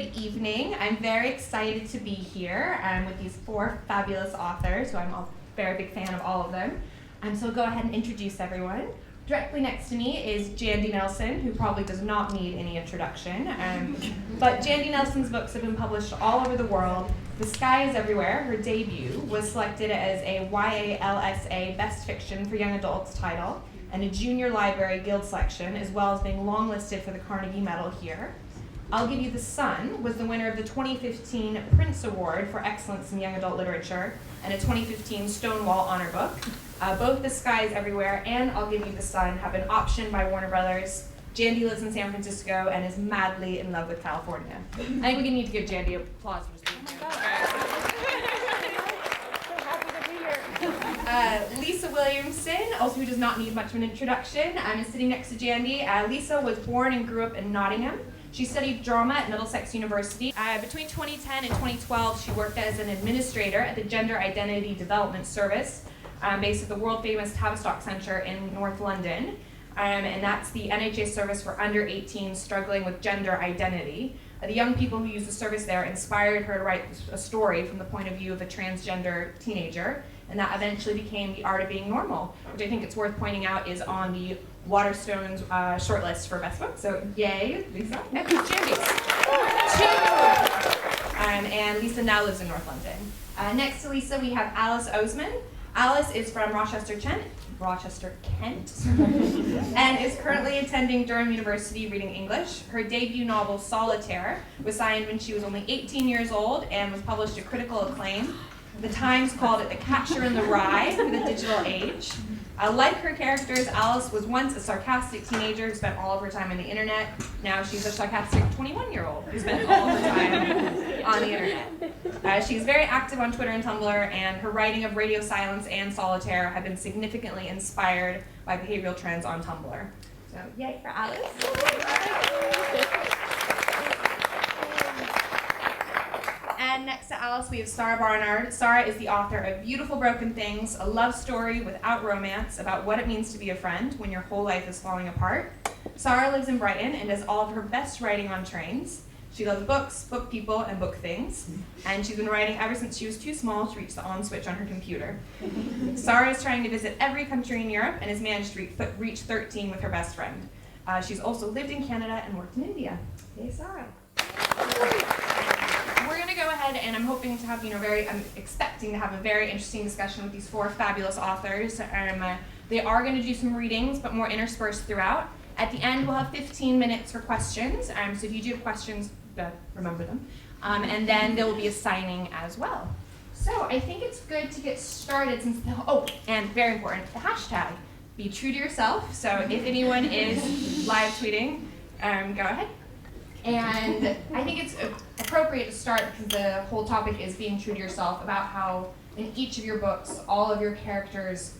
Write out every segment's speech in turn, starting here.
good evening. I'm very excited to be here with these four fabulous authors, who I'm a very big fan of all of them. So I'll go ahead and introduce everyone. Directly next to me is Jandy Nelson, who probably does not need any introduction. But Jandy Nelson's books have been published all over the world. The Sky is Everywhere, her debut, was selected as a YALSA Best Fiction for Young Adults title and a Junior Library Guild selection, as well as being longlisted for the Carnegie Medal here. I'll Give You the Sun was the winner of the 2015 Prince Award for Excellence in Young Adult Literature and a 2015 Stonewall Honor Book. Both The Sky is Everywhere and I'll Give You the Sun have been optioned by Warner Brothers. Jandy lives in San Francisco and is madly in love with California. I think we need to give Jandy applause for just being here. Lisa Williamson, also who does not need much of an introduction, is sitting next to Jandy. Lisa was born and grew up in Nottingham. She studied drama at Middlesex University. Between 2010 and 2012, she worked as an administrator at the Gender Identity Development Service, based at the world-famous Tavistock Centre in North London. And that's the NHS service for under 18 struggling with gender identity. The young people who use the service there inspired her to write a story from the point of view of a transgender teenager, and that eventually became The Art of Being Normal, which I think it's worth pointing out is on the Waterstones shortlist for Best Book. So yay, Lisa. And Jandy. And Lisa now lives in North London. Next to Lisa, we have Alice Oseman. Alice is from Rochester, Kent, and is currently attending Durham University reading English. Her debut novel, Solitaire, was signed when she was only 18 years old and was published to critical acclaim. The Times called it the catcher in the rye for the digital age. Like her characters, Alice was once a sarcastic teenager who spent all of her time on the internet. Now she's a sarcastic 21-year-old who spends all of her time on the internet. She's very active on Twitter and Tumblr, and her writing of Radio Silence and Solitaire have been significantly inspired by behavioral trends on Tumblr. So yay for Alice. And next to Alice, we have Sara Barnard. Sara is the author of Beautiful Broken Things, a love story without romance about what it means to be a friend when your whole life is falling apart. Sara lives in Brighton and does all of her best writing on trains. She loves books, book people, and book things. And she's been writing ever since she was too small to reach the on switch on her computer. Sara is trying to visit every country in Europe and has managed to reach 13 with her best friend. She's also lived in Canada and worked in India. Yay, Sara. We're going to go ahead, and I'm hoping to have, I'm expecting to have a very interesting discussion with these four fabulous authors. They are going to do some readings, but more interspersed throughout. At the end, we'll have 15 minutes for questions. So if you do have questions, remember them. And then there will be a signing as well. So I think it's good to get started since, and very important, the hashtag. Be true to yourself. So if anyone is live tweeting, go ahead. And I think it's appropriate to start because the whole topic is being true to yourself, about how in each of your books, all of your characters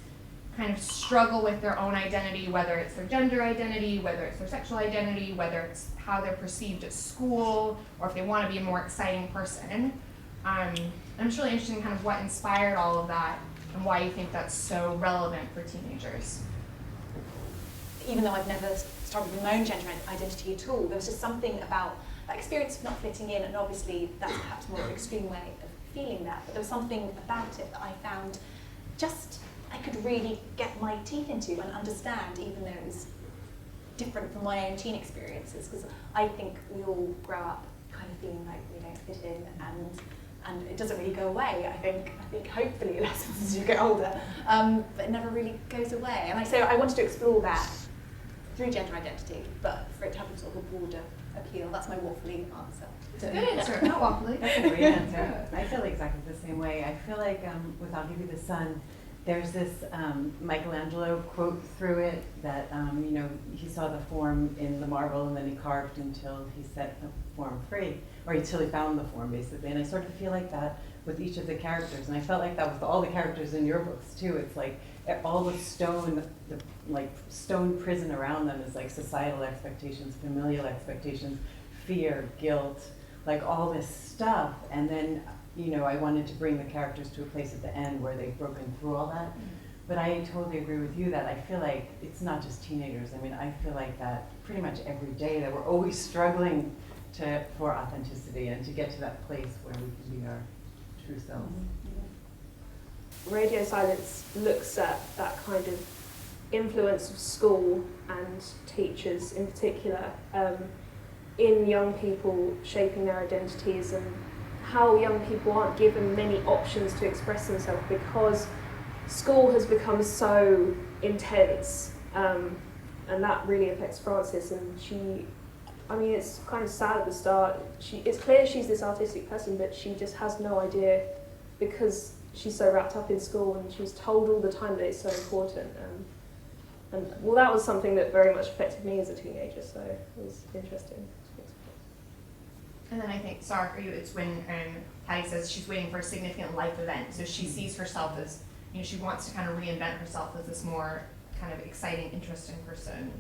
kind of struggle with their own identity, whether it's their gender identity, whether it's their sexual identity, whether it's how they're perceived at school, or if they want to be a more exciting person. I'm just really interested in kind of what inspired all of that and why you think that's so relevant for teenagers. Even though I've never struggled with my own gender identity at all, there was just something about that experience of not fitting in, and obviously that's perhaps more an extreme way of feeling that, but there was something about it that I found just I could really get my teeth into and understand, even though it was different from my own teen experiences, because I think we all grow up kind of feeling like we don't fit in, and it doesn't really go away. I think hopefully it lessens as you get older, but it never really goes away. And so I wanted to explore that through gender identity, but for it to have sort of a broader appeal. That's my waffly answer. It's a good answer, not waffly. That's a great answer. I feel exactly the same way. I feel like with I'll Give You the Sun, there's this Michelangelo quote through it that, he saw the form in the marble and then he carved until he set the form free, or until he found the form, basically. And I sort of feel like that with each of the characters. And I felt like that with all the characters in your books, too. It's like all the stone prison around them is like societal expectations, familial expectations, fear, guilt, like all this stuff. And then, I wanted to bring the characters to a place at the end where they've broken through all that. But I totally agree with you that I feel like it's not just teenagers. I mean, I feel like that pretty much every day, that we're always struggling for authenticity and to get to that place where we can be our true selves. Radio Silence looks at that kind of influence of school and teachers in particular in young people shaping their identities, and how young people aren't given many options to express themselves because school has become so intense, and that really affects Frances. And she, I mean, it's kind of sad at the start. It's clear she's this artistic person, but she just has no idea because she's so wrapped up in school, and she was told all the time that it's so important. And well, that was something that very much affected me as a teenager, so it was interesting. And then I think, Sara, for you, it's when Patty says she's waiting for a significant life event. So she sees herself as, she wants to kind of reinvent herself as this more kind of exciting, interesting person.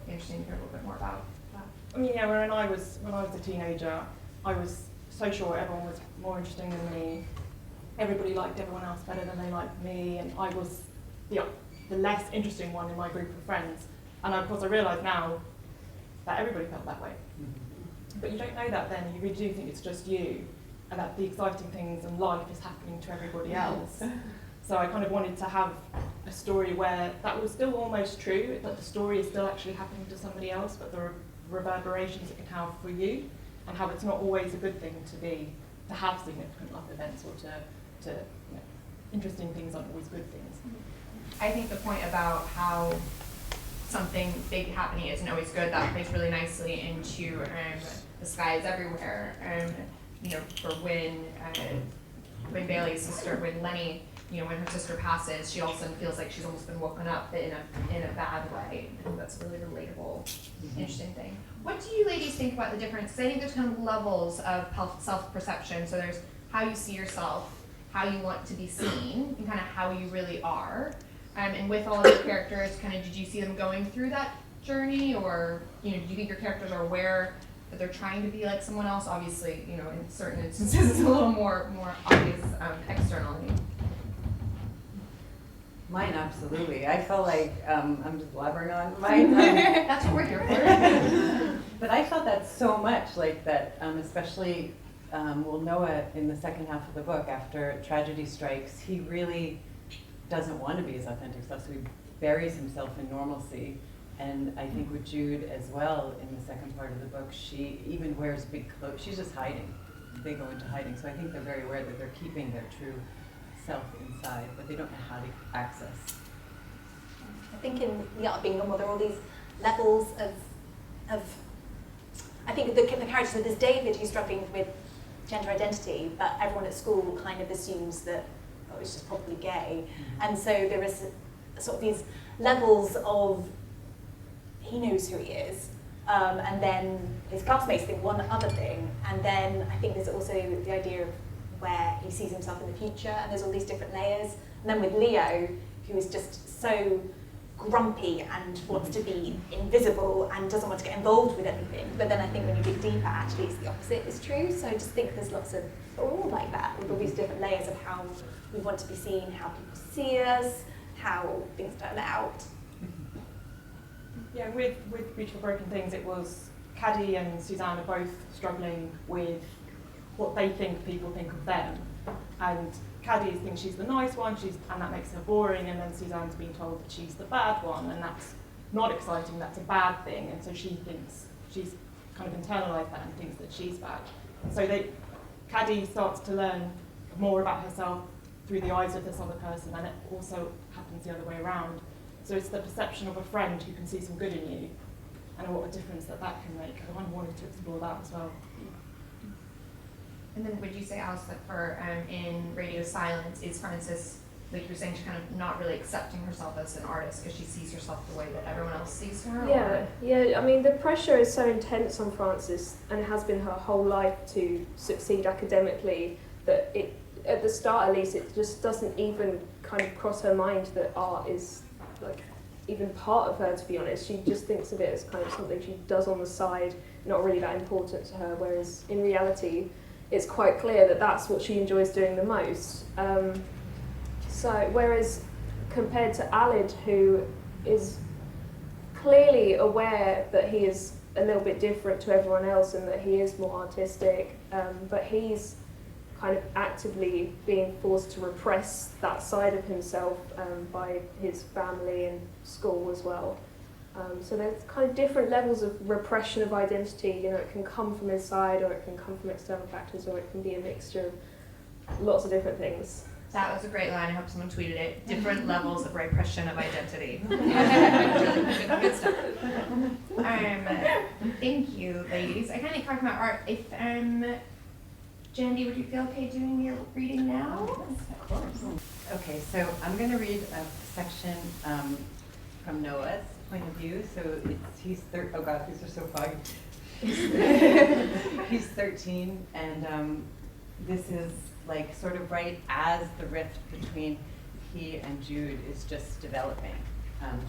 Interesting to hear a little bit more about that. I mean, yeah, when I was a teenager, I was so sure everyone was more interesting than me. Everybody liked everyone else better than they liked me, and I was the less interesting one in my group of friends. And of course I realise now that everybody felt that way. But you don't know that then, you really do think it's just you, and that the exciting things in life is happening to everybody else. So I kind of wanted to have a story where that was still almost true, that the story is still actually happening to somebody else, but the reverberations it can have for you, and how it's not always a good thing to have significant life events, or to interesting things aren't always good things. I think the point about how something big happening isn't always good, that plays really nicely into The Sky Is Everywhere. For when Bailey's sister, when Lenny, when her sister passes, she all of a sudden feels like she's almost been woken up, but in a bad way. And that's a really relatable, interesting thing. What do you ladies think about the difference? Because I think there's kind of levels of self-perception. So there's how you see yourself, how you want to be seen, and kind of how you really are. And with all of your characters, kind of, did you see them going through that journey, or do you think your characters are aware that they're trying to be like someone else? Obviously, in certain instances, it's a little more obvious externally. Mine, absolutely. I felt like, I'm just blabbering on mine. That's what we're here for. But I felt that so much, like that, especially, Noah, in the second half of the book, after tragedy strikes, he really doesn't want to be his authentic self, so he buries himself in normalcy. And I think with Jude as well, in the second part of the book, she even wears big clothes. She's just hiding. They go into hiding. So I think they're very aware that they're keeping their true self inside, but they don't know how to access. I think in The Art of Being Normal, there are all these levels of I think the character, so there's David who's struggling with gender identity, but everyone at school kind of assumes that, it's just probably gay. And so there is sort of these levels of, he knows who he is, and then his classmates think one other thing, and then I think there's also the idea of where he sees himself in the future, and there's all these different layers. And then with Leo, who is just so grumpy and wants to be invisible and doesn't want to get involved with anything. But then I think when you dig deeper, actually it's the opposite is true. So I just think there's lots of, we're all like that, with all these different layers of how we want to be seen, how people see us, how things turn out. Yeah, with Beautiful Broken Things, it was Caddy and Suzanne are both struggling with what they think people think of them. And Caddy thinks she's the nice one, and that makes her boring, and then Suzanne's being told that she's the bad one, and that's not exciting, that's a bad thing, and so she thinks, she's kind of internalised that and thinks that she's bad. And so Caddy starts to learn more about herself through the eyes of this other person, and it also happens the other way around. So it's the perception of a friend who can see some good in you, and what a difference that can make. I wanted to explore that as well. And then would you say, Alice, that for in Radio Silence, is Frances, like you're saying, she's kind of not really accepting herself as an artist because she sees herself the way that everyone else sees her? Yeah. I mean, the pressure is so intense on Frances, and it has been her whole life to succeed academically, that it, at the start at least, it just doesn't even kind of cross her mind that art is like even part of her, to be honest. She just thinks of it as kind of something she does on the side, not really that important to her, whereas in reality, it's quite clear that that's what she enjoys doing the most. So, whereas compared to Alid, who is clearly aware that he is a little bit different to everyone else in that he is more artistic, but he's kind of actively being forced to repress that side of himself by his family and school as well. So there's kind of different levels of repression of identity. You know, it can come from inside, or it can come from external factors, or it can be a mixture of lots of different things. That was a great line. I hope someone tweeted it. Different levels of repression of identity. Good stuff. Thank you, ladies. I kind of talking about art. If Jandy, would you feel okay doing your reading now? Yes, of course. Okay, so I'm going to read a section from Noah's point of view. So oh God, these are so foggy. He's 13, and this is like sort of right as the rift between he and Jude is just developing.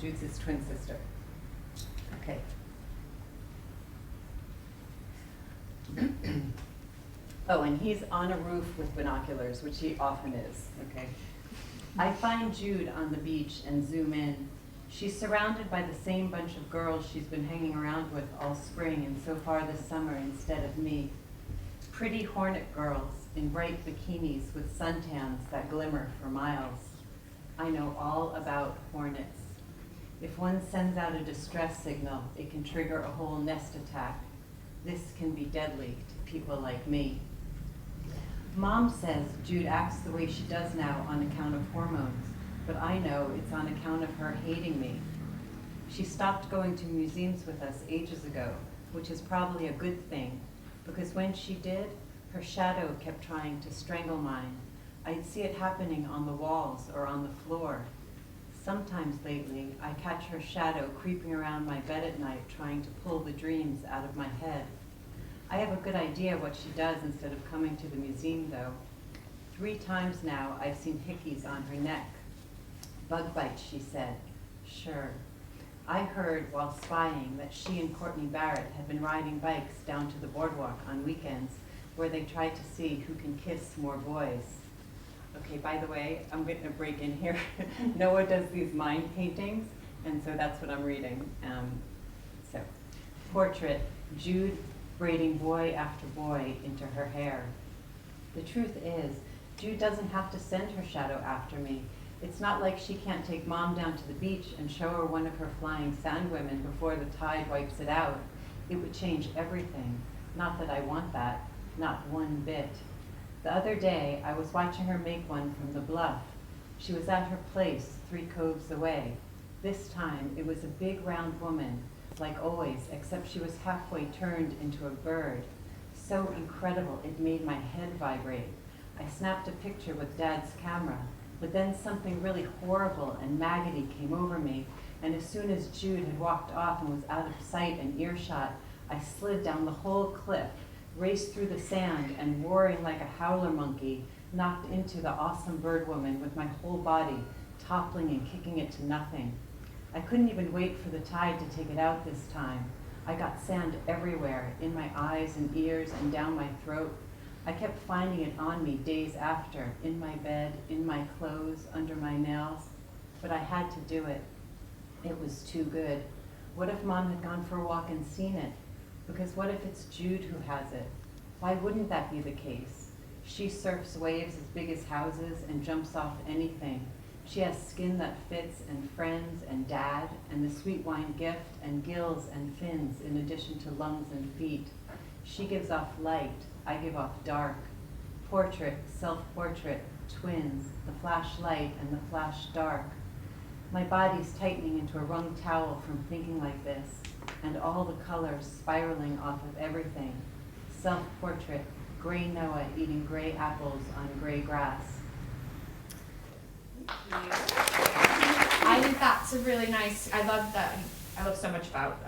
Jude's his twin sister. Okay. Oh, and he's on a roof with binoculars, which he often is, okay? I find Jude on the beach and zoom in. She's surrounded by the same bunch of girls she's been hanging around with all spring and so far this summer instead of me. Pretty hornet girls in bright bikinis with suntans that glimmer for miles. I know all about hornets. If one sends out a distress signal, it can trigger a whole nest attack. This can be deadly to people like me. Mom says Jude acts the way she does now on account of hormones, but I know it's on account of her hating me. She stopped going to museums with us ages ago, which is probably a good thing, because when she did, her shadow kept trying to strangle mine. I'd see it happening on the walls or on the floor. Sometimes lately, I catch her shadow creeping around my bed at night trying to pull the dreams out of my head. I have a good idea what she does instead of coming to the museum, though. 3 times now, I've seen hickeys on her neck. Bug bites, she said. Sure. I heard while spying that she and Courtney Barrett had been riding bikes down to the boardwalk on weekends where they tried to see who can kiss more boys. Okay, by the way, I'm going to break in here. Noah does these mind paintings, and so that's what I'm reading. So, portrait, Jude braiding boy after boy into her hair. The truth is, Jude doesn't have to send her shadow after me. It's not like she can't take Mom down to the beach and show her one of her flying sand women before the tide wipes it out. It would change everything. Not that I want that, not one bit. The other day, I was watching her make one from the bluff. She was at her place 3 coves away. This time, it was a big round woman, like always, except she was halfway turned into a bird. So incredible, it made my head vibrate. I snapped a picture with Dad's camera, but then something really horrible and maggoty came over me, and as soon as Jude had walked off and was out of sight and earshot, I slid down the whole cliff, raced through the sand, and roaring like a howler monkey, knocked into the awesome bird woman with my whole body, toppling and kicking it to nothing. I couldn't even wait for the tide to take it out this time. I got sand everywhere, in my eyes and ears and down my throat. I kept finding it on me days after, in my bed, in my clothes, under my nails. But I had to do it. It was too good. What if Mom had gone for a walk and seen it? Because what if it's Jude who has it? Why wouldn't that be the case? She surfs waves as big as houses and jumps off anything. She has skin that fits, and friends, and Dad, and the sweet wine gift, and gills and fins, in addition to lungs and feet. She gives off light, I give off dark. Portrait, self-portrait, twins, the flash light and the flash dark. My body's tightening into a wrung towel from thinking like this, and all the colors spiraling off of everything. Self-portrait, gray Noah eating gray apples on gray grass. I think that's a really nice, I love that, I love so much about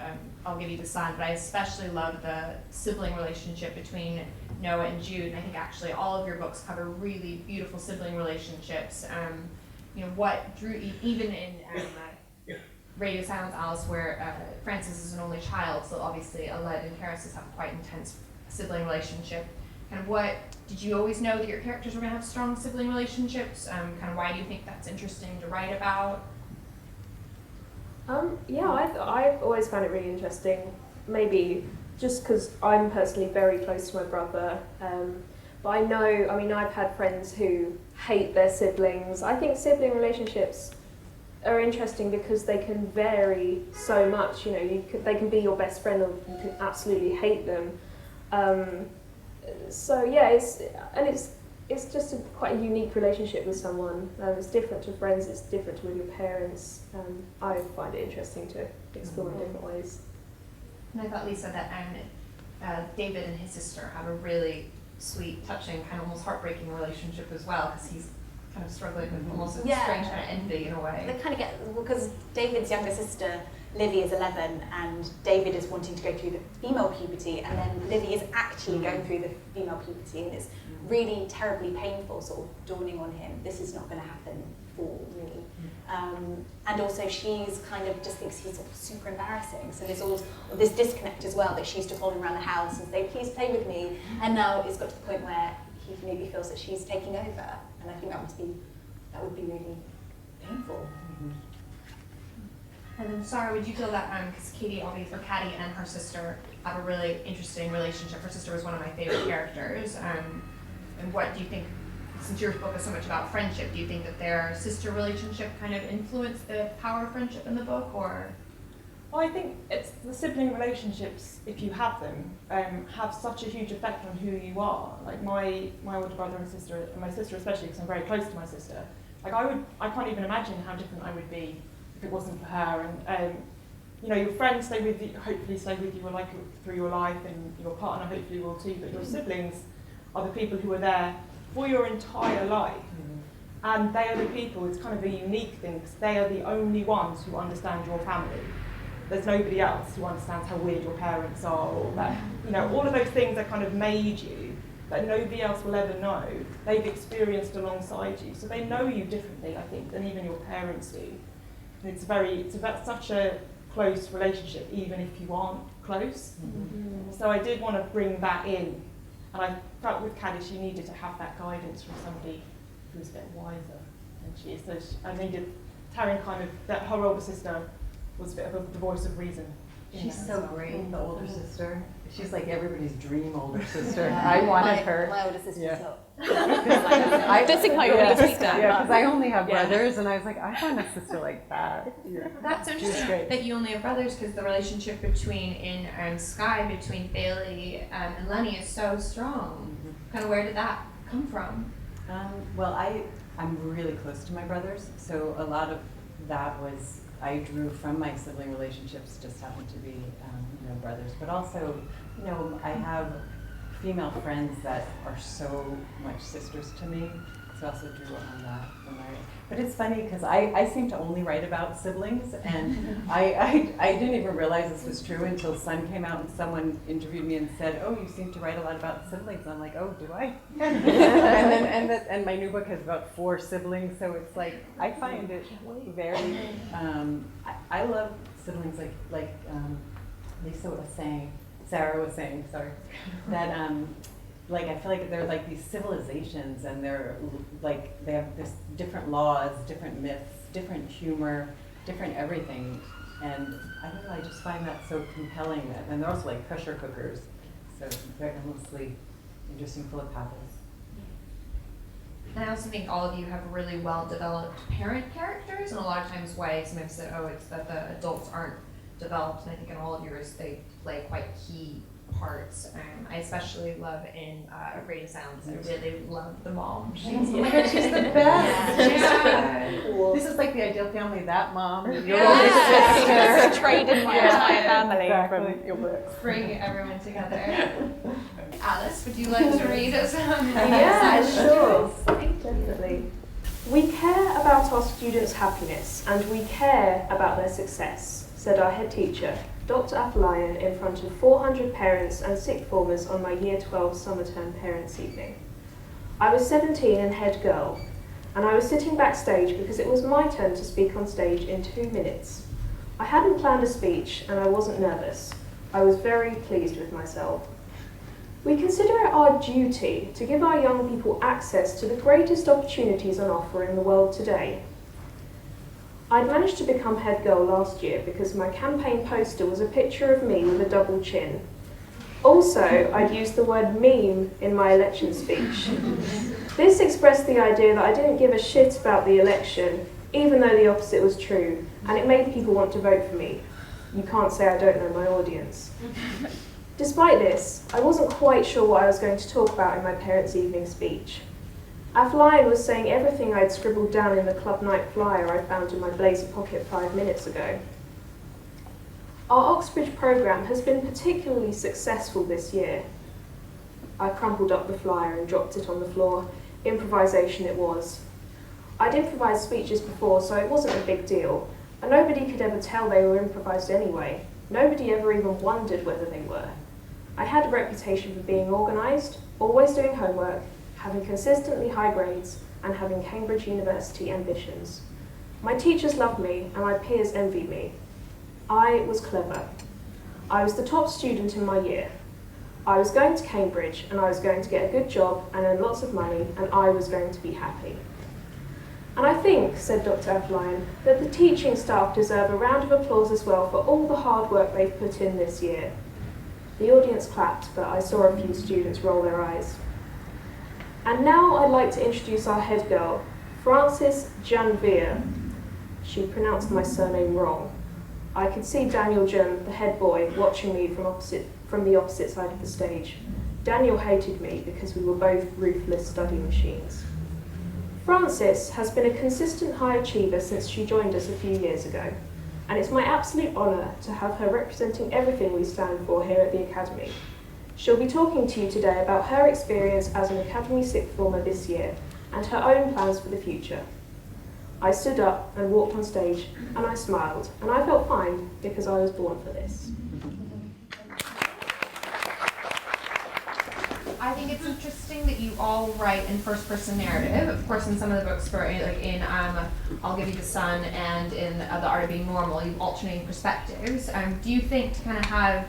I'll Give You the Sun, but I especially love the sibling relationship between Noah and Jude, and I think actually all of your books cover really beautiful sibling relationships. You know, what drew, even in Radio Silence Alice, where Francis is an only child, so obviously Aled and Karis have a quite intense sibling relationship. Kind of what, did you always know that your characters were going to have strong sibling relationships? Kind of why do you think that's interesting to write about? Yeah, I've always found it really interesting maybe just because I'm personally very close to my brother, but I know, I mean, I've had friends who hate their siblings. I think sibling relationships are interesting because they can vary so much. You know, they can be your best friend, or you can absolutely hate them. So yeah, it's just quite a unique relationship with someone. It's different to friends. It's different to with your parents. I find it interesting to explore in different ways. And I thought, Lisa, that David and his sister have a really sweet, touching, kind of almost heartbreaking relationship as well, because he's kind of struggling with almost a strange kind of envy in a way. They kind of get, because David's younger sister, Livy, is 11, and David is wanting to go through the female puberty, and then Livy is actually going through the female puberty, and it's really terribly painful, sort of dawning on him, this is not going to happen for me. And also she's kind of just thinks he's sort of super embarrassing, so there's all this disconnect as well, that she used to follow him around the house and say, please play with me, and now it's got to the point where he maybe feels that she's taking over, and I think that would be really painful. And then Sara, would you feel that, because Katie, obviously, or Caddy and her sister have a really interesting relationship. Her sister was one of my favorite characters. And what do you think, since your book is so much about friendship, do you think that their sister relationship kind of influenced the power of friendship in the book, or? Well, I think it's the sibling relationships, if you have them, have such a huge effect on who you are. Like my older brother and sister, and my sister especially, because I'm very close to my sister. Like I can't even imagine how different I would be if it wasn't for her. And you know, your friends stay with you, hopefully stay with you or like through your life, and your partner hopefully will too. But your siblings are the people who are there for your entire life. And they are the people, it's kind of a unique thing, because they are the only ones who understand your family. There's nobody else who understands how weird your parents are, or that, you know, all of those things that kind of made you, that nobody else will ever know, they've experienced alongside you. So they know you differently, I think, than even your parents do. And it's about such a close relationship, even if you aren't close. So I did want to bring that in. And I felt with Caddy, she needed to have that guidance from somebody who's a bit wiser than she is. So I needed Taryn kind of, that her older sister was a bit of the voice of reason. She's so great, the older sister. She's like everybody's dream older sister. I wanted her. My older sister's not. I don't think my older sister. Yeah, because I only have brothers, and I was like, I want a sister like that. That's interesting that you only have brothers, because the relationship between Skye, between Bailey and Lenny is so strong. Kind of where did that come from? Well, I'm really close to my brothers, so a lot of that was I drew from my sibling relationships, just happened to be brothers, but also I have female friends that are so much sisters to me, so I also drew on that. But it's funny because I seem to only write about siblings, and I didn't even realize this was true until Sun came out and someone interviewed me and said, oh, you seem to write a lot about siblings. And I'm like, oh, do I? and my new book has about 4 siblings, so it's like, I find it very, I love siblings like Lisa was saying, Sara was saying, sorry, that I feel like they're like these civilizations, and they're like, they have this different laws, different myths, different humor, different everything. And I don't know, I just find that so compelling. And they're also like pressure cookers, so they're endlessly interesting, full of pathos. And I also think all of you have really well-developed parent characters, and a lot of times why sometimes say, oh, it's that the adults aren't developed, and I think in all of yours they play quite key parts. I especially love in Radio Sounds. I really love the mom. Oh my God, she's the best. Yeah. Cool. This is like the ideal family. That mom, your older sister. It's a trade in my entire family from your books. Bring everyone together. Alice, would you like to read us? Yeah, sure. Definitely. We care about our students' happiness, and we care about their success, said our head teacher, Dr. Appiah, in front of 400 parents and sixth formers on my Year 12 summer term parents' evening. I was 17 and head girl, and I was sitting backstage because it was my turn to speak on stage in 2 minutes. I hadn't planned a speech, and I wasn't nervous. I was very pleased with myself. We consider it our duty to give our young people access to the greatest opportunities on offer in the world today. I'd managed to become head girl last year because my campaign poster was a picture of me with a double chin. Also, I'd used the word meme in my election speech. This expressed the idea that I didn't give a shit about the election, even though the opposite was true, and it made people want to vote for me. You can't say I don't know my audience. Despite this, I wasn't quite sure what I was going to talk about in my parents' evening speech. Athlion was saying everything I'd scribbled down in the club night flyer I found in my blazer pocket 5 minutes ago. Our Oxbridge programme has been particularly successful this year. I crumpled up the flyer and dropped it on the floor. Improvisation it was. I'd improvised speeches before, so it wasn't a big deal, and nobody could ever tell they were improvised anyway. Nobody ever even wondered whether they were. I had a reputation for being organised, always doing homework, having consistently high grades, and having Cambridge University ambitions. My teachers loved me, and my peers envied me. I was clever. I was the top student in my year. I was going to Cambridge, and I was going to get a good job and earn lots of money, and I was going to be happy. And I think, said Dr. Athlion, that the teaching staff deserve a round of applause as well for all the hard work they've put in this year. The audience clapped, but I saw a few students roll their eyes. And now I'd like to introduce our head girl, Frances Janvier. She pronounced my surname wrong. I could see Daniel Jun, the head boy, watching me from the opposite side of the stage. Daniel hated me because we were both ruthless study machines. Frances has been a consistent high achiever since she joined us a few years ago, and it's my absolute honour to have her representing everything we stand for here at the Academy. She'll be talking to you today about her experience as an Academy sixth former this year and her own plans for the future. I stood up and walked on stage, and I smiled, and I felt fine because I was born for this. I think it's interesting that you all write in first-person narrative. Of course, in some of the books, I'll Give You the Sun and in The Art of Being Normal, you've alternating perspectives. Do you think to kind of have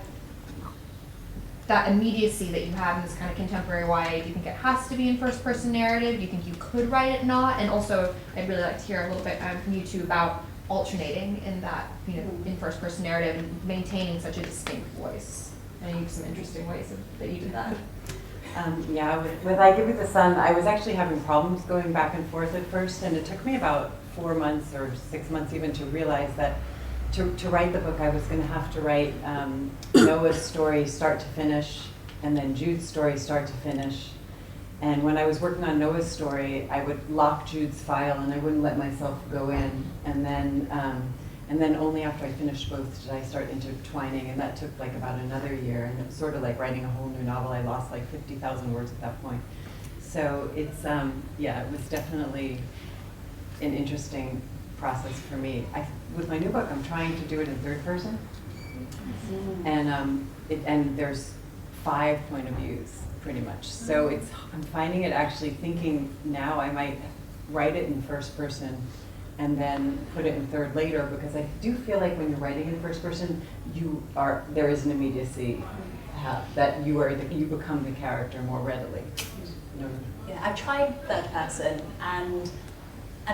that immediacy that you have in this kind of contemporary YA, do you think it has to be in first-person narrative? Do you think you could write it not? And also, I'd really like to hear a little bit from you two about alternating in that, in first-person narrative and maintaining such a distinct voice. I think some interesting ways that you did that. With I Give You the Sun, I was actually having problems going back and forth at first, and it took me about 4 months or 6 months even to realize that to write the book, I was going to have to write Noah's story start to finish, and then Jude's story start to finish. And when I was working on Noah's story, I would lock Jude's file, and I wouldn't let myself go in. And then only after I finished both did I start intertwining, and that took like about another year. And it was sort of like writing a whole new novel. I lost like 50,000 words at that point. So it's, it was definitely an interesting process for me. With my new book, I'm trying to do it in third person. And there's 5 point of views, pretty much. So I'm finding it actually thinking now I might write it in first person and then put it in third later, because I do feel like when you're writing in first person, there is an immediacy that you become the character more readily. Yeah, I've tried third person, and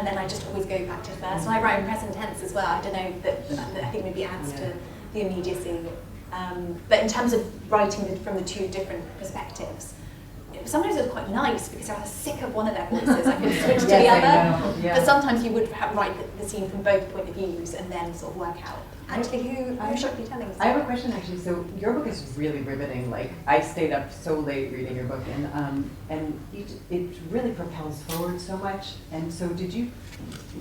then I just always go back to first. And I write in present tense as well. I don't know, that I think maybe adds to the immediacy. But in terms of writing from the 2 different perspectives, sometimes it's quite nice because I was sick of one of their voices. I could switch to the other. Yeah. But sometimes you would write the scene from both point of views and then sort of work out. Actually, who should be telling us? I have a question actually. So your book is really riveting. Like I stayed up so late reading your book, and it really propels forward so much. And so did you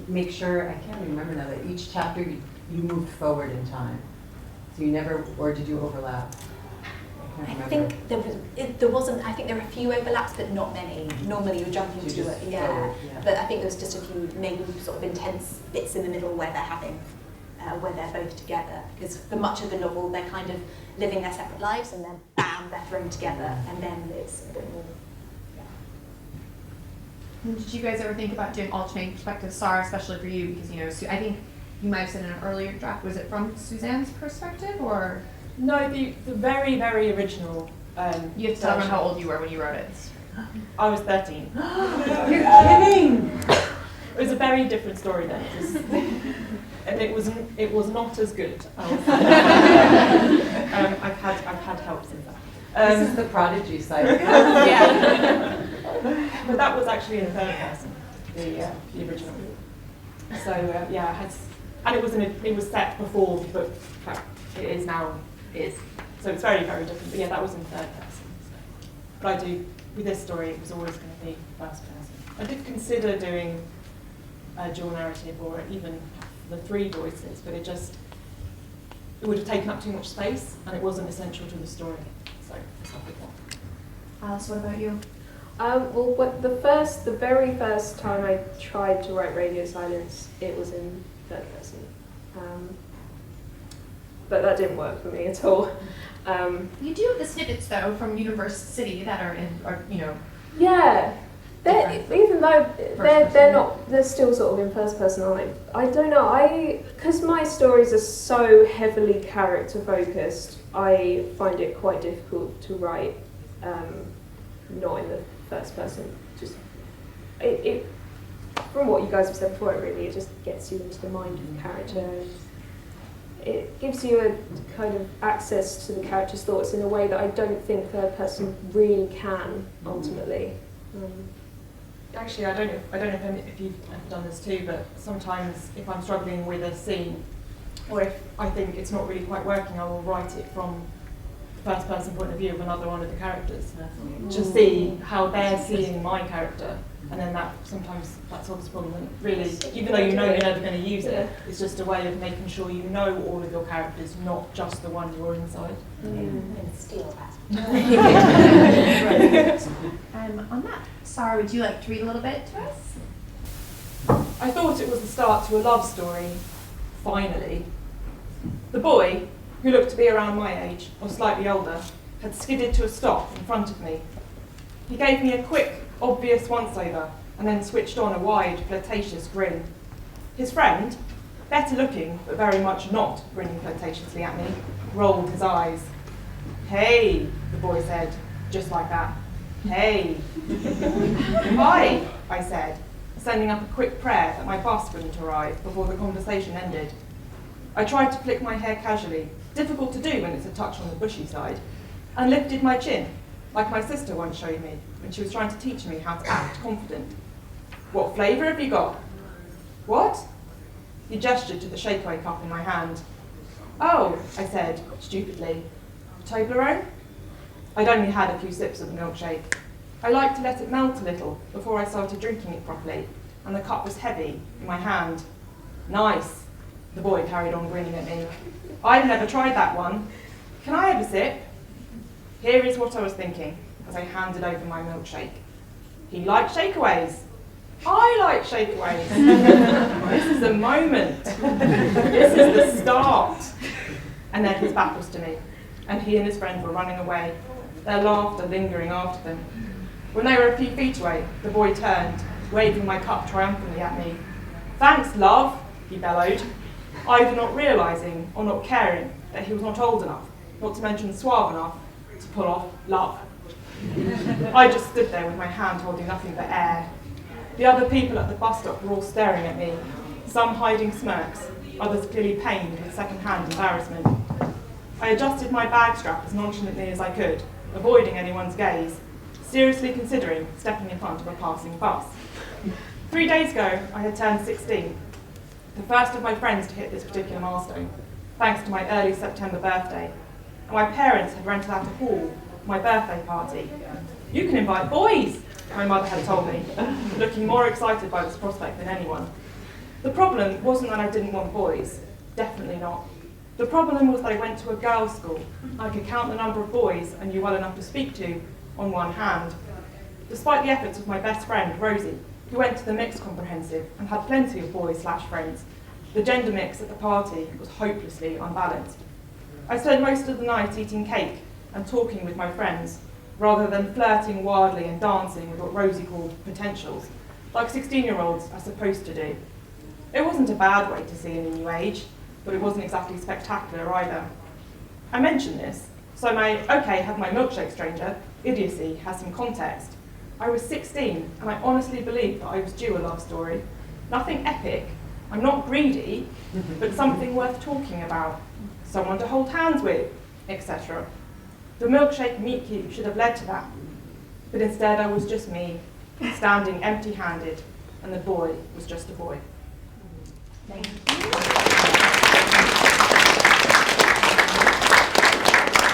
make sure? I can't remember now that each chapter you moved forward in time. So you never, or did you overlap? I think there wasn't. I think there were a few overlaps, but not many. Normally you jump into it, But I think there was just a few maybe sort of intense bits in the middle where where they're both together. Because for much of the novel, they're kind of living their separate lives, and then bam, they're thrown together, and then it's a bit more. Did you guys ever think about doing alternating perspectives, Sara, especially for you, because I think you might have said in an earlier draft, was it from Suzanne's perspective or? No, the very, very original. You have to tell everyone how old you were when you wrote it. I was 13. You're kidding! It was a very different story then. And it was not as good. I've had help since then. This is the prodigy side. Yeah. But that was actually in third person, the original. So and it was set before the book. It is now. So it's very, very different. But yeah, that was in third person. So. But with this story, it was always going to be first person. I did consider doing a dual narrative or even the 3 voices, but it would have taken up too much space and it wasn't essential to the story. So I stopped with that. Alice, what about you? The very first time I tried to write Radio Silence, it was in third person. But that didn't work for me at all. You do have the snippets though from University that are Yeah, even though they're still sort of in first person. I don't know. Because my stories are so heavily character focused, I find it quite difficult to write not in the first person. Just it from what you guys have said before, it just gets you into the mind of the character. It gives you a kind of access to the character's thoughts in a way that I don't think third person really can ultimately. Actually, I don't know if you've done this too, but sometimes if I'm struggling with a scene, or if I think it's not really quite working, I will write it from the first person point of view of another one of the characters to see how they're seeing my character. And then sometimes that solves the problem. And really, even though you know you're never going to use it, it's just a way of making sure you know all of your characters, not just the one you're inside. And steal that. On that, Sara, would you like to read a little bit to us? I thought it was the start to a love story, finally. The boy, who looked to be around my age, or slightly older, had skidded to a stop in front of me. He gave me a quick, obvious once-over, and then switched on a wide, flirtatious grin. His friend, better looking, but very much not grinning flirtatiously at me, rolled his eyes. "Hey," the boy said, just like that. "Hey." "Hi," I said, sending up a quick prayer that my bus wouldn't arrive before the conversation ended. I tried to flick my hair casually, difficult to do when it's a touch on the bushy side, and lifted my chin, like my sister once showed me when she was trying to teach me how to act confident. "What flavour have you got?" "What?" He gestured to the shakeaway cup in my hand. "Oh," I said, stupidly. "Toblerone?" I'd only had a few sips of the milkshake. I liked to let it melt a little before I started drinking it properly, and the cup was heavy in my hand. "Nice," the boy carried on grinning at me. "I've never tried that one. Can I have a sip?" Here is what I was thinking as I handed over my milkshake. He liked shakeaways. I like shakeaways. This is the moment. This is the start. And then his back was to me, and he and his friend were running away, their laughter lingering after them. When they were a few feet away, the boy turned, waving my cup triumphantly at me. "Thanks, love," he bellowed, either not realising or not caring that he was not old enough, not to mention suave enough, to pull off love. I just stood there with my hand holding nothing but air. The other people at the bus stop were all staring at me, some hiding smirks, others clearly pained with second-hand embarrassment. I adjusted my bag strap as nonchalantly as I could, avoiding anyone's gaze, seriously considering stepping in front of a passing bus. 3 days ago, I had turned 16, the first of my friends to hit this particular milestone, thanks to my early September birthday. And my parents had rented out a hall for my birthday party. "You can invite boys," my mother had told me, looking more excited by this prospect than anyone. The problem wasn't that I didn't want boys, definitely not. The problem was that I went to a girls' school. I could count the number of boys I knew well enough to speak to on one hand. Despite the efforts of my best friend, Rosie, who went to the mixed comprehensive and had plenty of boys/friends, the gender mix at the party was hopelessly unbalanced. I spent most of the night eating cake and talking with my friends, rather than flirting wildly and dancing with what Rosie called potentials, like 16-year-olds are supposed to do. It wasn't a bad way to see in a new age, but it wasn't exactly spectacular either. I mention this, so my "okay, have my milkshake, stranger" idiocy has some context. I was 16, and I honestly believed that I was due a love story. Nothing epic. I'm not greedy, but something worth talking about. Someone to hold hands with, etc. The milkshake meet cute should have led to that. But instead I was just me, standing empty-handed, and the boy was just a boy. Thank you.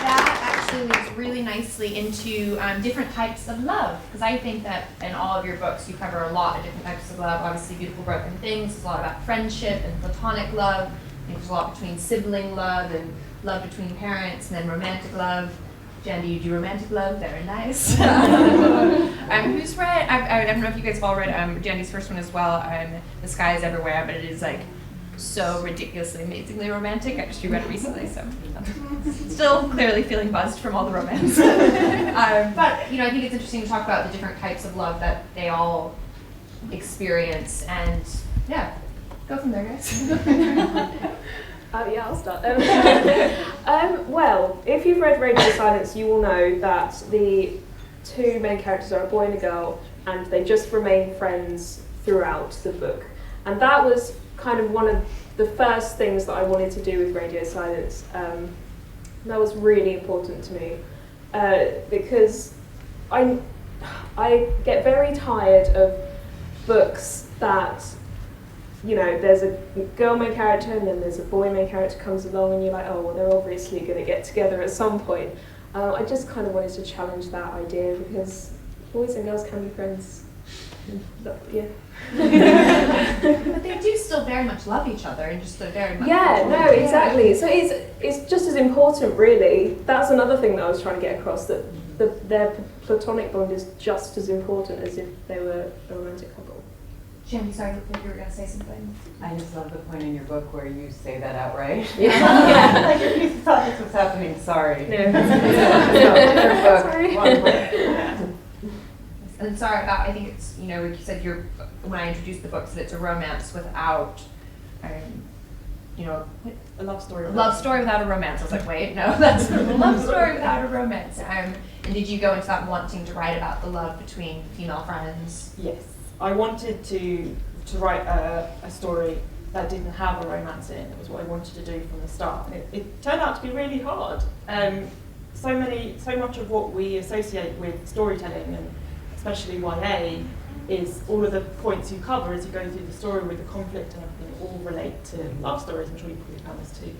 That actually leads really nicely into different types of love, because I think that in all of your books you cover a lot of different types of love. Obviously, Beautiful Broken Things is a lot about friendship and platonic love. I think there's a lot between sibling love and love between parents, and then romantic love. Jandy, you do romantic love, very nice. Who's read, I don't know if you guys have all read Jandy's first one as well, The Sky is Everywhere, but it is like so ridiculously, amazingly romantic. I just reread it recently, so still clearly feeling buzzed from all the romance. But, you know, I think it's interesting to talk about the different types of love that they all experience, and yeah, go from there, guys. Yeah, I'll start. Well, if you've read Radio Silence, you will know that the two main characters are a boy and a girl, and they just remain friends throughout the book. And that was kind of one of the first things that I wanted to do with Radio Silence. That was really important to me, because I get very tired of books that, you know, there's a girl main character and then there's a boy main character comes along and you're like, oh, well, they're obviously going to get together at some point. I just kind of wanted to challenge that idea, because boys and girls can be friends. Yeah. But they do still very much love each other, and just very much. Yeah, no, exactly. So it's just as important, really. That's another thing that I was trying to get across, that their platonic bond is just as important as if they were a romantic couple. Jandy, sorry, I think you were going to say something. I just love the point in your book where you say that outright. Yeah. Like, if you thought this was happening, sorry. No. Sorry. And sorry about, I think it's, you know, like you said, when I introduced the books, that it's a romance without, you know, A love story. a love story without a romance. I was like, wait, no, that's a love story without a romance. And did you go into that wanting to write about the love between female friends? Yes. I wanted to write a story that didn't have a romance in it. It was what I wanted to do from the start. And it turned out to be really hard. So much of what we associate with storytelling, and especially YA, is all of the points you cover as you go through the story with the conflict and everything all relate to love stories. I'm sure you probably found this too.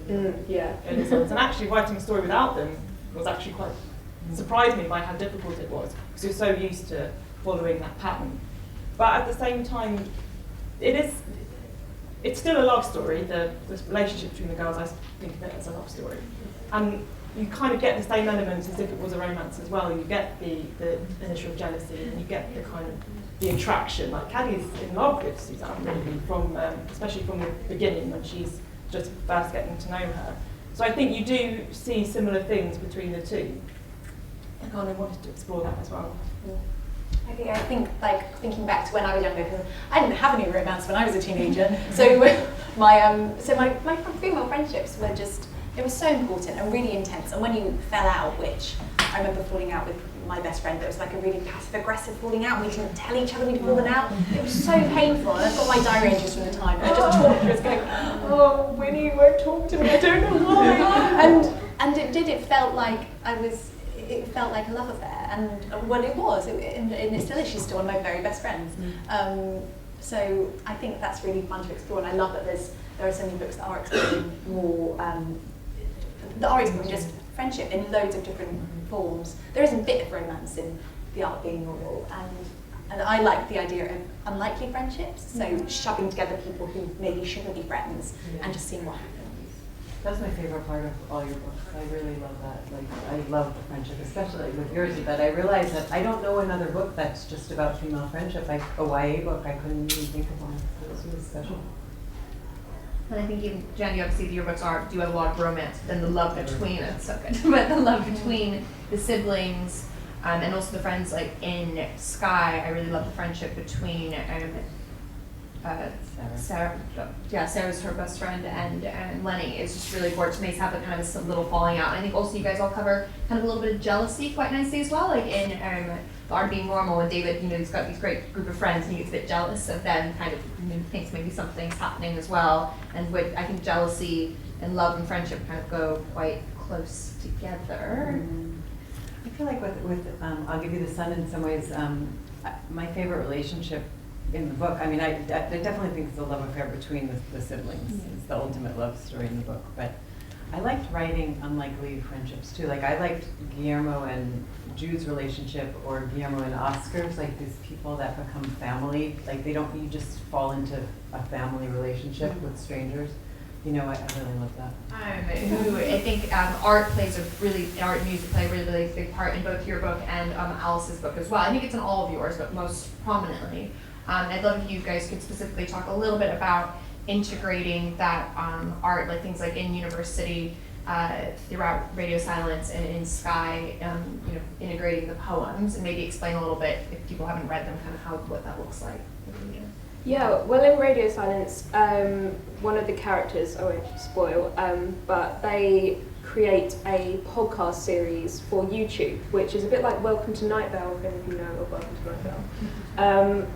Yeah. And actually writing a story without them was actually quite, surprised me by how difficult it was, because you're so used to following that pattern. But at the same time, it's still a love story. The relationship between the girls, I think of it as a love story. And you kind of get the same elements as if it was a romance as well. You get the initial jealousy, and you get the kind of the attraction. Like Caddy's in love with Suzanne, really, from especially from the beginning when she's just first getting to know her. So I think you do see similar things between the two. I kind of wanted to explore that as well. I think, like, thinking back to when I was younger, because I didn't have any romance when I was a teenager, so my female friendships were just, it was so important and really intense. And when you fell out, which I remember falling out with my best friend, it was like a really passive-aggressive falling out. We didn't tell each other we'd fallen out. It was so painful. And I've got my diary entries from the time, and I just torturous going, oh, Winnie won't talk to me, I don't know why. And it felt like it felt like a love affair, and well, it was, and it still is. She's still one of my very best friends. So I think that's really fun to explore, and I love that there are so many books that are exploring more, that are exploring just friendship in loads of different forms. There is a bit of romance in The Art of Being Normal, and I like the idea of unlikely friendships, so shoving together people who maybe shouldn't be friends, and just seeing what happens. That's my favorite part of all your books. I really love that. Like, I love the friendship, especially with yours, that I realized that I don't know another book that's just about female friendship. Like a YA book, I couldn't even think of one. It was really special. And I think even, Jandy, obviously your books do have a lot of romance, but then the love between, it's so good, but the love between the siblings, and also the friends, like in Sky, I really love the friendship between Sara. Yeah, Sarah's her best friend, and Lenny is just really gorgeous. They have a kind of a little falling out. And I think also you guys all cover kind of a little bit of jealousy quite nicely as well, like in art being normal, and David, he's got these great group of friends, and he gets a bit jealous of them, kind of thinks maybe something's happening as well. And I think jealousy and love and friendship kind of go quite close together. I feel like with I'll Give You the Sun, in some ways, my favorite relationship in the book, I definitely think it's a love affair between the siblings. It's the ultimate love story in the book. But I liked writing unlikely friendships too. Like I liked Guillermo and Jude's relationship, or Guillermo and Oscar's, like these people that become family. Like you just fall into a family relationship with strangers. I really love that. I think art and music play a really big part in both your book and Alice's book as well. I think it's in all of yours, but most prominently. I'd love if you guys could specifically talk a little bit about integrating that art, like things like in University, throughout Radio Silence and in Sky, integrating the poems, and maybe explain a little bit, if people haven't read them, kind of what that looks like. Yeah, well, in Radio Silence, one of the characters, I won't spoil, but they create a podcast series for YouTube, which is a bit like Welcome to Night Vale, if any of you know of Welcome to Night Vale.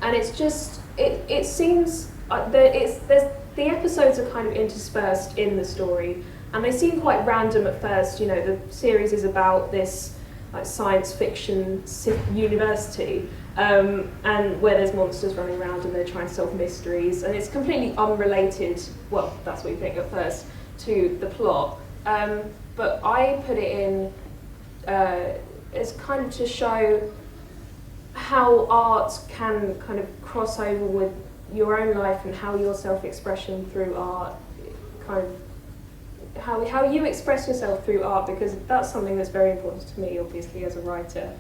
And it's just, it seems, the episodes are kind of interspersed in the story, and they seem quite random at first. The series is about this like science fiction university, and where there's monsters running around and they're trying to solve mysteries, and it's completely unrelated, well, that's what you think at first, to the plot. But I put it in as kind of to show how art can kind of cross over with your own life, and how your self-expression through art, kind of how you express yourself through art, because that's something that's very important to me, obviously, as a writer.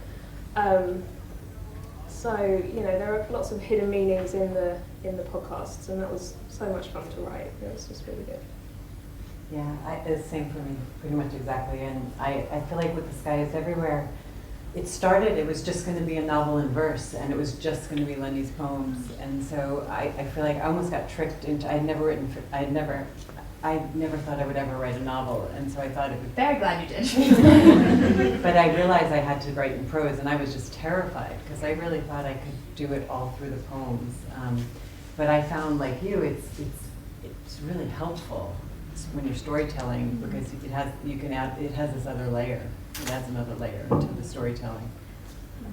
So there are lots of hidden meanings in the podcasts, and that was so much fun to write. It was just really good. Yeah, it's the same for me, pretty much exactly. And I feel like with The Sky Is Everywhere, it was just going to be a novel in verse, and it was just going to be Lenny's poems. And so I feel like I almost got tricked into, I never thought I would ever write a novel, and so I thought it would. Very glad you did. But I realized I had to write in prose, and I was just terrified, because I really thought I could do it all through the poems. But I found, like you, it's really helpful when you're storytelling, because it has this other layer. It adds another layer to the storytelling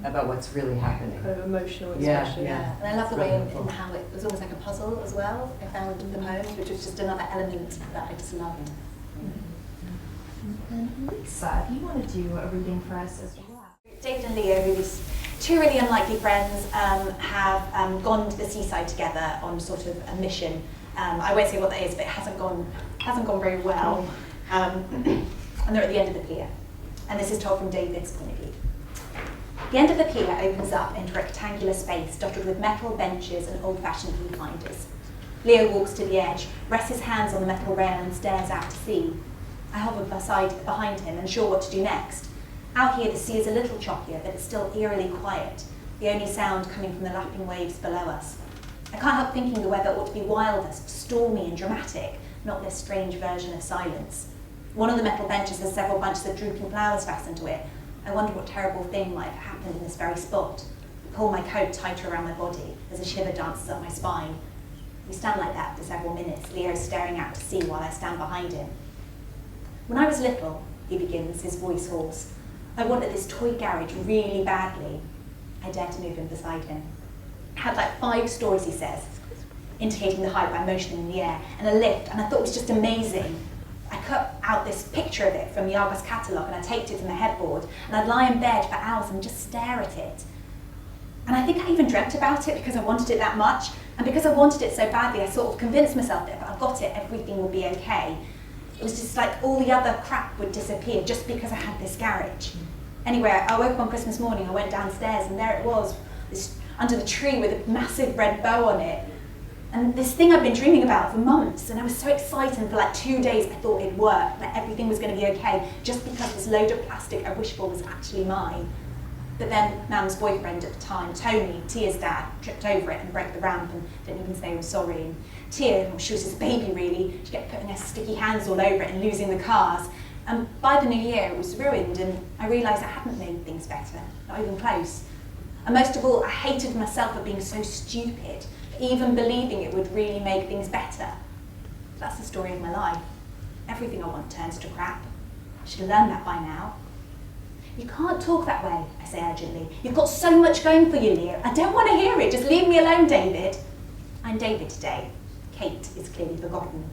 about what's really happening. Kind of emotional expression. Yeah. And I love the way in how it was almost like a puzzle as well. I found the poems, which was just another element that I just loved. And Lisa, if you want to do a reading for us as well. David and Leo, who these two really unlikely friends, have gone to the seaside together on sort of a mission. I won't say what that is, but it hasn't gone very well. And they're at the end of the pier. And this is told from David's point of view. The end of the pier opens up into a rectangular space dotted with metal benches and old-fashioned viewfinders. Leo walks to the edge, rests his hands on the metal rail and stares out to sea. I hover behind him, unsure what to do next. Out here the sea is a little choppier, but it's still eerily quiet, the only sound coming from the lapping waves below us. I can't help thinking the weather ought to be wilder, stormy and dramatic, not this strange version of silence. One of the metal benches has several bunches of drooping flowers fastened to it. I wonder what terrible thing might have happened in this very spot. I pull my coat tighter around my body as a shiver dances up my spine. We stand like that for several minutes, Leo staring out to sea while I stand behind him. When I was little, he begins, his voice hoarse, I wanted this toy garage really badly. I dared to move in beside him. It had like 5 stories, he says, indicating the height by motioning in the air, and a lift, and I thought it was just amazing. I cut out this picture of it from the Argos catalogue and I taped it to my headboard, and I'd lie in bed for hours and just stare at it. And I think I even dreamt about it because I wanted it that much, and because I wanted it so badly, I sort of convinced myself that if I got it, everything would be okay. It was just like all the other crap would disappear just because I had this garage. Anyway, I woke up on Christmas morning, I went downstairs, and there it was, under the tree with a massive red bow on it. And this thing I've been dreaming about for months, and I was so excited, and for like 2 days I thought it'd work, that everything was going to be okay, just because this load of plastic I wished for was actually mine. But then Mam's boyfriend at the time, Tony, Tia's dad, tripped over it and broke the ramp and didn't even say he was sorry. And Tia, she was his baby really, she kept putting her sticky hands all over it and losing the cars. And by the new year, it was ruined, and I realised I hadn't made things better, not even close. And most of all, I hated myself for being so stupid, even believing it would really make things better. That's the story of my life. Everything I want turns to crap. I should have learned that by now. You can't talk that way, I say urgently. You've got so much going for you, Leah. I don't want to hear it. Just leave me alone, David. I'm David today. Kate is clearly forgotten.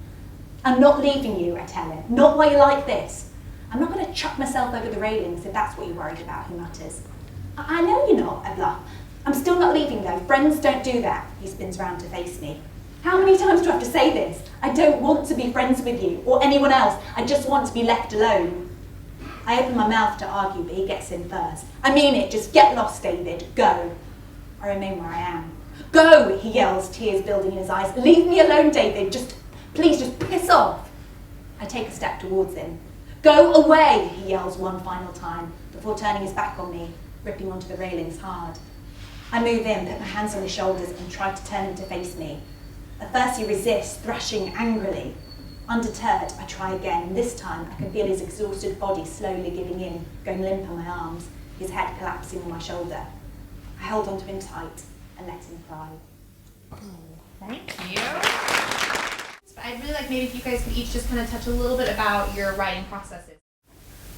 I'm not leaving you, I tell him. Not while you're like this. I'm not going to chuck myself over the railings if that's what you're worried about, he mutters. I know you're not, I bluff. I'm still not leaving though. Friends don't do that. He spins round to face me. How many times do I have to say this? I don't want to be friends with you or anyone else. I just want to be left alone. I open my mouth to argue, but he gets in first. I mean it, just get lost, David. Go. I remain where I am. Go, he yells, tears building in his eyes. Leave me alone, David. Please, just piss off. I take a step towards him. Go away, he yells one final time, before turning his back on me, gripping onto the railings hard. I move in, put my hands on his shoulders and try to turn him to face me. At first he resists, thrashing angrily. Undeterred, I try again, and this time I can feel his exhausted body slowly giving in, going limp on my arms, his head collapsing on my shoulder. I hold onto him tight and let him cry. Thank you. I'd really like maybe if you guys could each just kind of touch a little bit about your writing processes.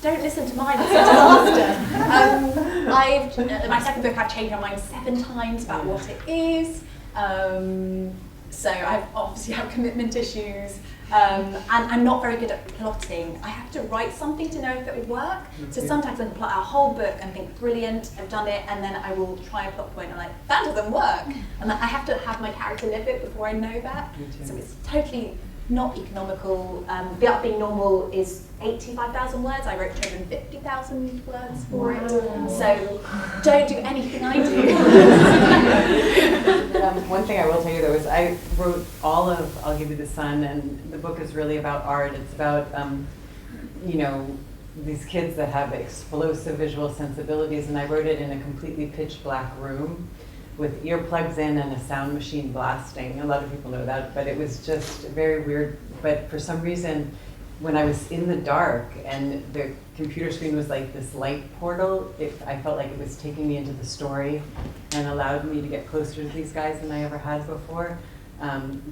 Don't listen to mine, it's a disaster. My second book, I've changed my mind 7 times about what it is. So I obviously have commitment issues, and I'm not very good at plotting. I have to write something to know if it would work. So sometimes I can plot out a whole book and think, brilliant, I've done it, and then I will try a plot point and I'm like, that doesn't work. And I have to have my character live it before I know that. So it's totally not economical. Without Being Normal is 85,000 words. I wrote 250,000 words for it. So don't do anything I do. One thing I will tell you though is I wrote all of I'll Give You the Sun, and the book is really about art. It's about, you know, these kids that have explosive visual sensibilities, and I wrote it in a completely pitch black room with earplugs in and a sound machine blasting. A lot of people know that, but it was just very weird. But for some reason, when I was in the dark and the computer screen was like this light portal, I felt like it was taking me into the story and allowed me to get closer to these guys than I ever had before.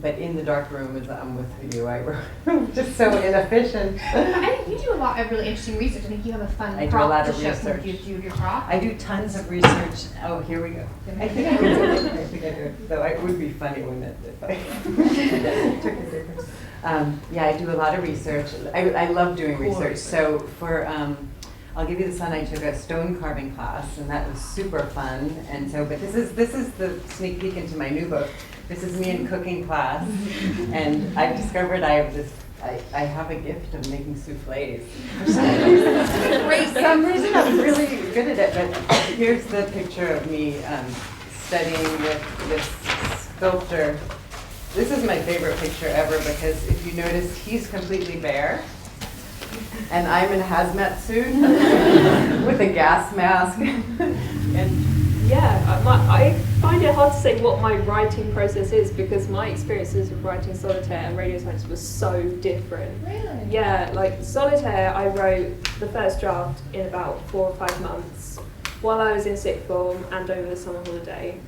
But in the dark room, as I'm with you, I wrote just so inefficient. I think you do a lot of really interesting research. I think you have a fun I do a prop lot to of show research. some of your prop. I do tons of research. Oh, here we go. I think I do it. I think I do it. Though it would be funny, wouldn't it, if I took a difference. Yeah, I do a lot of research. I love doing research. So for I'll Give You the Sun, I took a stone carving class, and that was super fun. And so, but this is the sneak peek into my new book. This is me in cooking class, and I've discovered I have a gift of making soufflés. For some reason I'm really good at it, but here's the picture of me studying with this sculptor. This is my favorite picture ever because if you notice, he's completely bare, and I'm in a hazmat suit with a gas mask. And yeah, I find it hard to say what my writing process is because my experiences of writing Solitaire and Radio Silence was so different. Really? Yeah, like Solitaire, I wrote the first draft in about 4 or 5 months while I was in sixth form and over the summer holiday.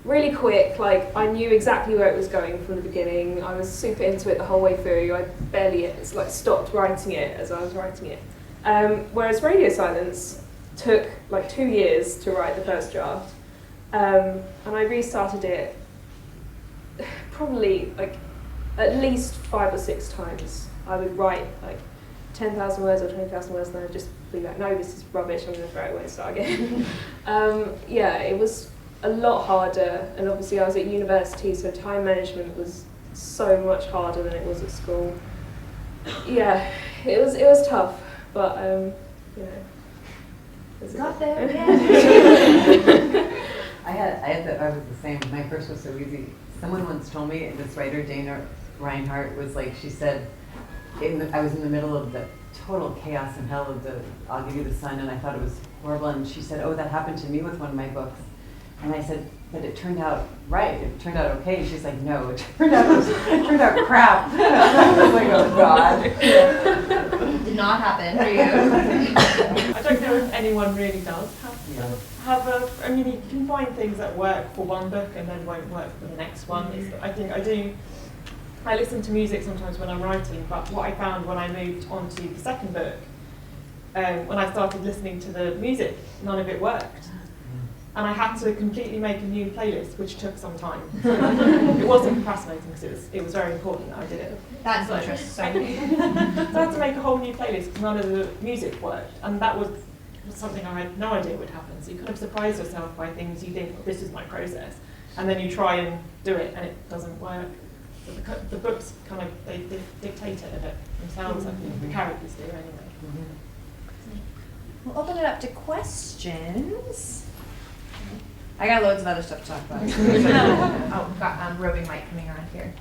Really quick, like I knew exactly where it was going from the beginning. I was super into it the whole way through. I barely stopped writing it as I was writing it. Whereas Radio Silence took like 2 years to write the first draft, and I restarted it probably like at least 5 or 6 times. I would write like 10,000 words or 20,000 words, and then I'd just be like, no, this is rubbish, I'm going to throw it away and start again. Yeah, it was a lot harder, and obviously I was at university, so time management was so much harder than it was at school. Yeah, it was tough, but you know. Got there again. I was the same. My first was so easy. Someone once told me, this writer, Dana Reinhardt, was like, she said, I was in the middle of the total chaos and hell of the I'll Give You the Sun, and I thought it was horrible, and she said, oh, that happened to me with one of my books. And I said, but it turned out right. It turned out okay. And she's like, no, it turned out crap. I was like, oh God. Did not happen for you. I don't know if anyone really does have a. I mean, you can find things that work for one book and then won't work for the next one. I think I do. I listen to music sometimes when I'm writing, but what I found when I moved on to the second book, when I started listening to the music, none of it worked. And I had to completely make a new playlist, which took some time. It wasn't procrastinating because it was very important that I did it. That's So interesting. so I had to make a whole new playlist because none of the music worked. And that was something I had no idea would happen. So you kind of surprise yourself by things you think, oh, this is my process. And then you try and do it and it doesn't work. But the books kind of, they dictate it a bit themselves, I think. The characters do anyway. We'll open it up to questions. I got loads of other stuff to talk about. Oh, we've got roving mic coming around here.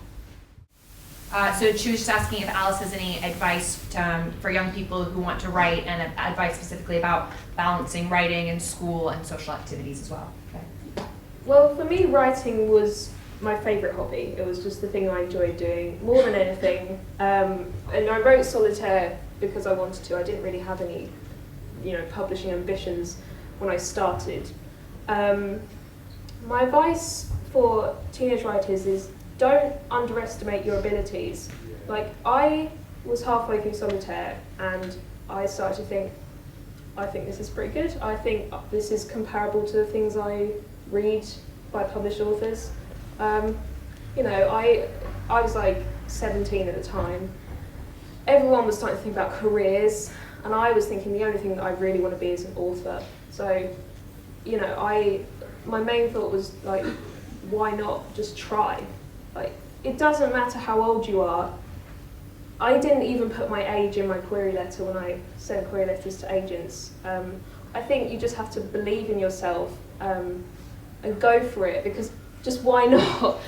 So she was just asking if Alice has any advice for young people who want to write, and advice specifically about balancing writing and school and social activities as well. Okay. Well, for me, writing was my favourite hobby. It was just the thing I enjoyed doing more than anything. And I wrote solitaire because I wanted to. I didn't really have any, publishing ambitions when I started. My advice for teenage writers is don't underestimate your abilities. Like, I was halfway through solitaire and I started to think, I think this is pretty good. I think this is comparable to the things I read by published authors. I was like 17 at the time. Everyone was starting to think about careers, and I was thinking the only thing that I really want to be is an author. So, my main thought was like, why not just try? Like, it doesn't matter how old you are. I didn't even put my age in my query letter when I sent query letters to agents. I think you just have to believe in yourself and go for it, because just why not?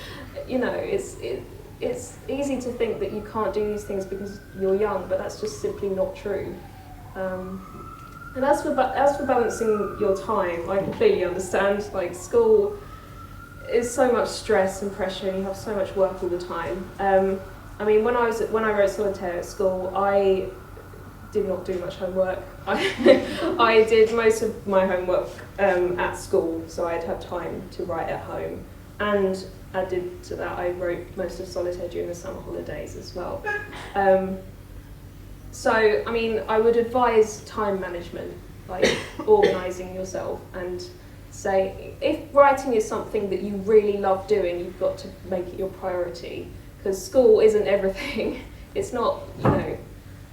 It's easy to think that you can't do these things because you're young, but that's just simply not true. And as for balancing your time, I completely understand. Like, school is so much stress and pressure, and you have so much work all the time. When I wrote solitaire at school, I did not do much homework. I did most of my homework at school, so I'd have time to write at home. And added to that, I wrote most of solitaire during the summer holidays as well. I would advise time management, like organising yourself, and say, if writing is something that you really love doing, you've got to make it your priority, because school isn't everything. It's not,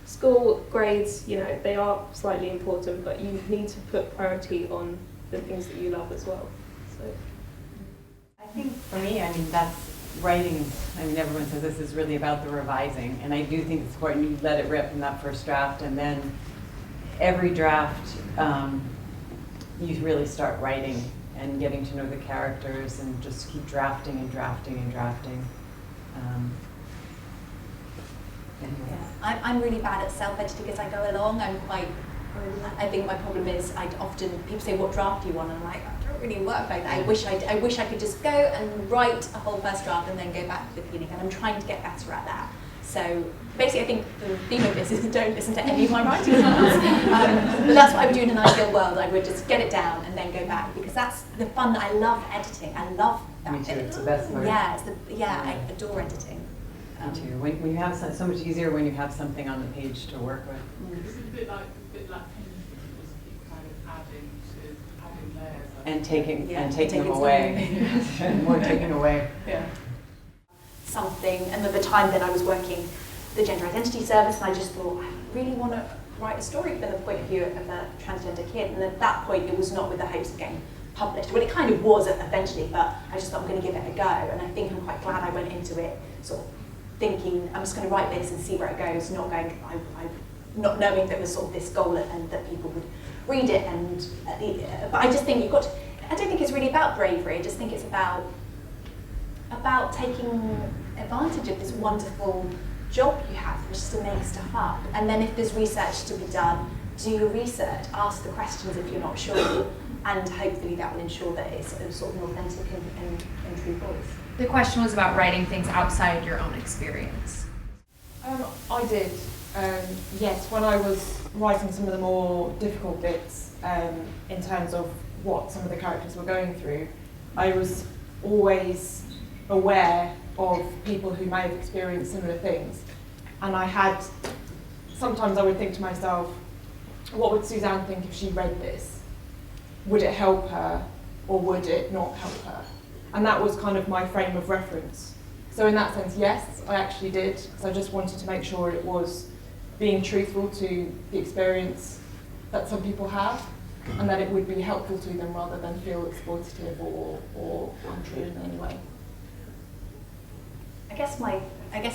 school grades, they are slightly important, but you need to put priority on the things that you love as well. So, I think for me, that's writing. Everyone says this is really about the revising, and I do think it's important you let it rip in that first draft, and then every draft you really start writing and getting to know the characters, and just keep drafting and drafting and drafting. Yeah. I'm really bad at self-editing as I go along. I think my problem is people say, what draft do you want? And I'm like, I don't really work like that. I wish I could just go and write a whole first draft and then go back to the beginning, and I'm trying to get better at that. So basically, I think the theme of this is don't listen to any of my writing files. But that's what I would do in an ideal world. I would just get it down and then go back, because that's the fun that I love editing. I love that. Me too, it's the best part. Yeah, I adore editing. Me too. When you have so much easier when you have something on the page to work with. It's a bit like painting, was keep kind of adding layers. And taking them away. More taking away. Yeah. Something, and at the time then I was working the gender identity service, and I just thought, I really want to write a story from the point of view of a transgender kid. And at that point, it was not with the hopes of getting published. Well, it kind of was eventually, but I just thought I'm going to give it a go. And I think I'm quite glad I went into it sort of thinking, I'm just going to write this and see where it goes, not knowing there was sort of this goal and that people would read it. And but I just think I don't think it's really about bravery. I just think it's about taking advantage of this wonderful job you have, which is to make stuff up. And then if there's research to be done, do your research, ask the questions if you're not sure. and hopefully that will ensure that it's a sort of an authentic and true voice. The question was about writing things outside your own experience. I did. Yes, when I was writing some of the more difficult bits in terms of what some of the characters were going through, I was always aware of people who may have experienced similar things. And sometimes I would think to myself, what would Suzanne think if she read this? Would it help her or would it not help her? And that was kind of my frame of reference. So in that sense, yes, I actually did, because I just wanted to make sure it was being truthful to the experience that some people have, and that it would be helpful to them rather than feel exploitative or untrue in any way. I guess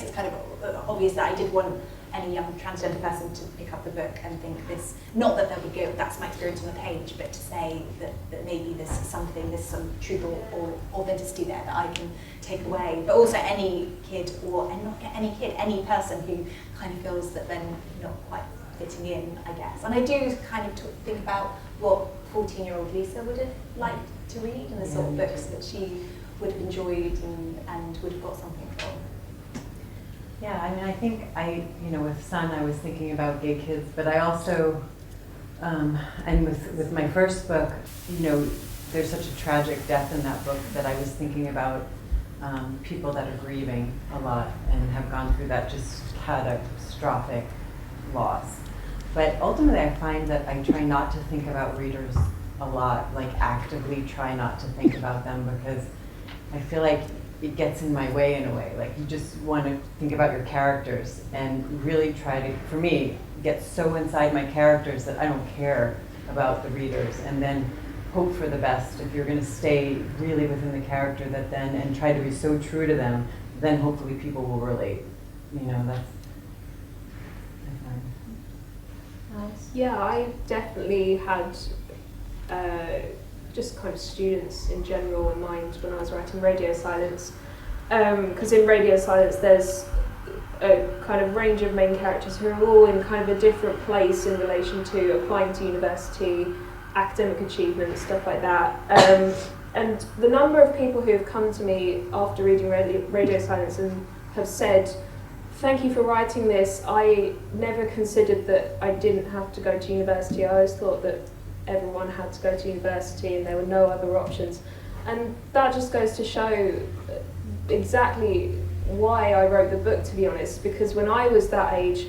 it's kind of obvious that I did want any young transgender person to pick up the book and think this, not that they would go, that's my experience on the page, but to say that maybe there's some truth or authenticity there that I can take away. But also any kid, any person who kind of feels that they're not quite fitting in, I guess. And I do kind of think about what 14-year-old Lisa would have liked to read and the sort of books that she would have enjoyed and would have got something from. Yeah, I mean, I think with Sun, I was thinking about gay kids, but I also, and with my first book, there's such a tragic death in that book that I was thinking about people that are grieving a lot and have gone through that just catastrophic loss. But ultimately, I find that I try not to think about readers a lot, like actively try not to think about them, because I feel like it gets in my way in a way. Like you just want to think about your characters and really try to, for me, get so inside my characters that I don't care about the readers, and then hope for the best. If you're going to stay really within the character, and try to be so true to them, then hopefully people will relate. That's I find. Yeah, I definitely had just kind of students in general in mind when I was writing Radio Silence, because in Radio Silence there's a kind of range of main characters who are all in kind of a different place in relation to applying to university, academic achievement, stuff like that. And the number of people who have come to me after reading Radio Silence and have said, "Thank you for writing this. I never considered that I didn't have to go to university. I always thought that everyone had to go to university and there were no other options." And that just goes to show exactly why I wrote the book, to be honest, because when I was that age,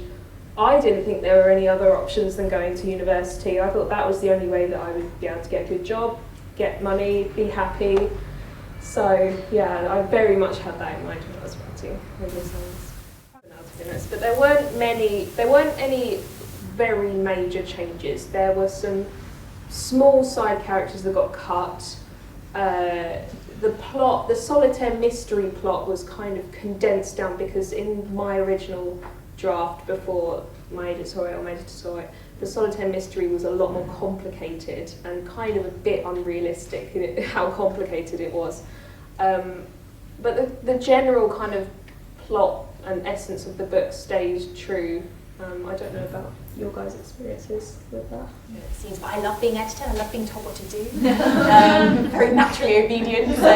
I didn't think there were any other options than going to university. I thought that was the only way that I would be able to get a good job, get money, be happy. So yeah, I very much had that in mind when I was writing Radio Silence. But there weren't any very major changes. There were some small side characters that got cut. The solitaire mystery plot was kind of condensed down because in my original draft before my editorial made it to it, the solitaire mystery was a lot more complicated and kind of a bit unrealistic in how complicated it was. But the general kind of plot and essence of the book stayed true. I don't know about your guys' experiences with that. But I love being editor, I love being told what to do. Very naturally obedient, so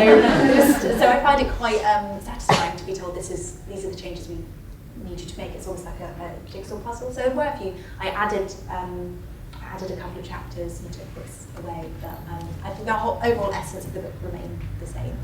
I find it quite satisfying to be told these are the changes we need you to make. It's almost like a jigsaw puzzle. So there were a few. I added a couple of chapters and took bits away, but I think the whole overall essence of the book remained the same.